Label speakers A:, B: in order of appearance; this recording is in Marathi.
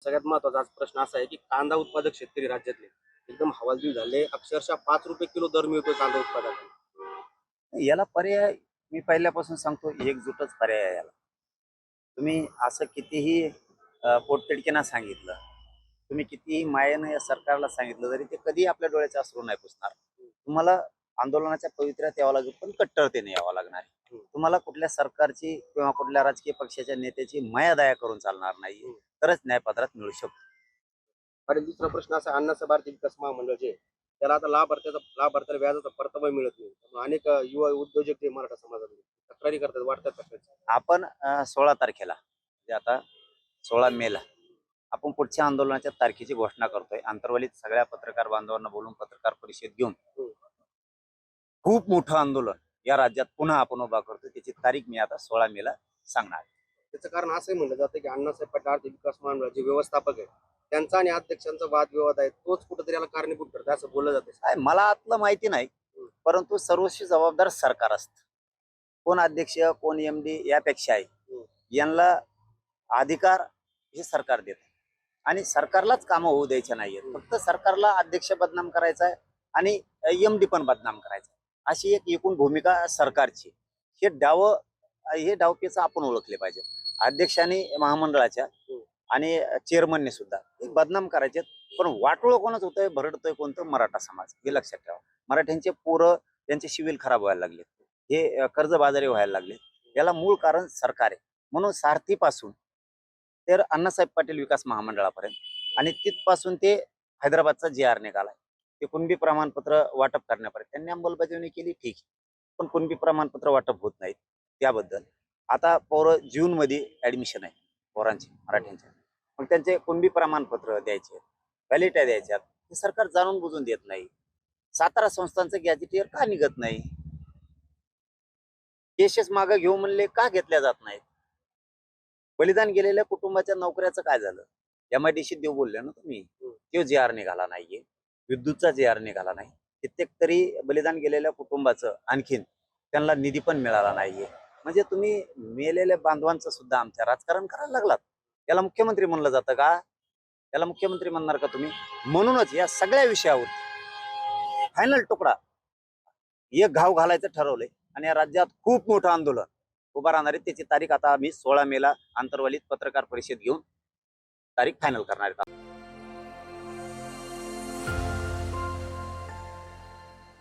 A: सगळ्यात महत्त्वाचा आज प्रश्न असा आहे की कांदा उत्पादक शेतकरी राज्यातले एकदम हवालदिल झाले. अक्षरशः 5 रुपये किलो दर मिळतोय कांदा उत्पादकांना.
B: याला पर्याय मी पहिल्यापासून सांगतो, एकजूटच पर्याय आहे याला. तुम्ही असं कितीही पोटतिडकीनं सांगितलं, तुम्ही कितीही मायेनं या सरकारला सांगितलं तरी ते कधी आपल्या डोळ्याचे अश्रू नाही पुसणार. तुम्हाला आंदोलनाच्या पवित्र्यात यावं लागेल, पण कट्टरतेने यावं लागणार आहे. तुम्हाला कुठल्या सरकारची किंवा कुठल्या राजकीय पक्षाच्या नेत्याची माया दया करून चालणार नाही, तरच न्यायपत्रात मिळू शकतो.
A: आणि दुसरा प्रश्न असा आहे, अन्नाचं भारतीय विकास महामंडळ जे आहे, त्याला आता लाभार्थ्याला व्याजाचा परतावा मिळत नाही. त्यामुळे अनेक युवा उद्योजक जे मराठा समाजातले तक्रारी करतात, वाटतात तक्रारी.
B: आपण 16 तारखेला म्हणजे आता 16 मेला आपण पुढच्या आंदोलनाच्या तारखेची घोषणा करतोय. आंतरवलीत सगळ्या पत्रकार बांधवांना बोलून पत्रकार परिषद घेऊन खूप मोठं आंदोलन या राज्यात पुन्हा आपण उभा करतोय. त्याची तारीख मी आता 16 मेला सांगणार.
A: त्याचं कारण असंही म्हणलं जातं की अण्णासाहेब पाटील आर्थिक विकास महामंडळ जे व्यवस्थापक आहे त्यांचा आणि अध्यक्षांचा वादविवाद आहे, तोच कुठेतरी याला कारणीभूत ठरतो असं बोललं जातं.
B: काय मला आतलं माहिती नाही, परंतु सर्वस्वी जबाबदार सरकार असतं. कोण अध्यक्ष कोण MD यापेक्षा आहे, यांना अधिकार हे सरकार देत आणि सरकारलाच कामं होऊ द्यायचे नाहीयेत. फक्त सरकारला अध्यक्ष बदनाम करायचा आहे आणि MD पण बदनाम करायचा, अशी एक एकूण भूमिका सरकारची. हे डावपेच आपण ओळखले पाहिजे. अध्यक्षांनी महामंडळाच्या आणि चेअरमनने सुद्धा हे बदनाम करायचे, पण वाटोळं कोणच होतंय, भरडतोय कोणतं? मराठा समाज. हे लक्षात ठेवा. मराठ्यांचे पोरं त्यांचे सिव्हिल खराब व्हायला लागले, हे कर्जबाजारी व्हायला लागले. याला मूळ कारण सरकार आहे. म्हणून सारथीपासून तर अण्णासाहेब पाटील विकास महामंडळापर्यंत आणि तिथपासून ते हैदराबादचा JR निघालाय, ते कुणबी प्रमाणपत्र वाटप करण्यापर्यंत त्यांनी अंमलबजावणी केली, ठीक आहे. पण कुणबी प्रमाणपत्र वाटप होत नाहीत. त्याबद्दल आता पोरं जूनमध्ये ऍडमिशन आहे पोरांचे मराठ्यांचे, मग त्यांचे कुणबी प्रमाणपत्र द्यायचे, व्हॅलिट्या द्यायच्यात, हे सरकार जाणून बुजून देत नाही. सातारा संस्थांचं गॅजेटियर का निघत नाही? केसेस मागे घेऊ म्हणले का घेतल्या जात नाहीत? बलिदान गेलेल्या कुटुंबाच्या नोकऱ्याचं काय झालं? MIDC देऊ बोलले ना तुम्ही, तो JR निघाला नाहीये, विद्युतचा JR निघाला नाही. कित्येक तरी बलिदान गेलेल्या कुटुंबाचं आणखीन त्यांना निधी पण मिळाला नाहीये. म्हणजे तुम्ही मेलेल्या बांधवांचं सुद्धा आमच्या राजकारण करायला लागलात. याला मुख्यमंत्री म्हणलं जातं का? याला मुख्यमंत्री म्हणणार का तुम्ही? म्हणूनच या सगळ्या विषयावर फायनल तुकडा एक घाव घालायचं ठरवलंय आणि या राज्यात खूप मोठं आंदोलन उभा राहणार आहे. त्याची तारीख आता आम्ही 16 मेला आंतरवलीत पत्रकार परिषद घेऊन तारीख फायनल करणार आहेत.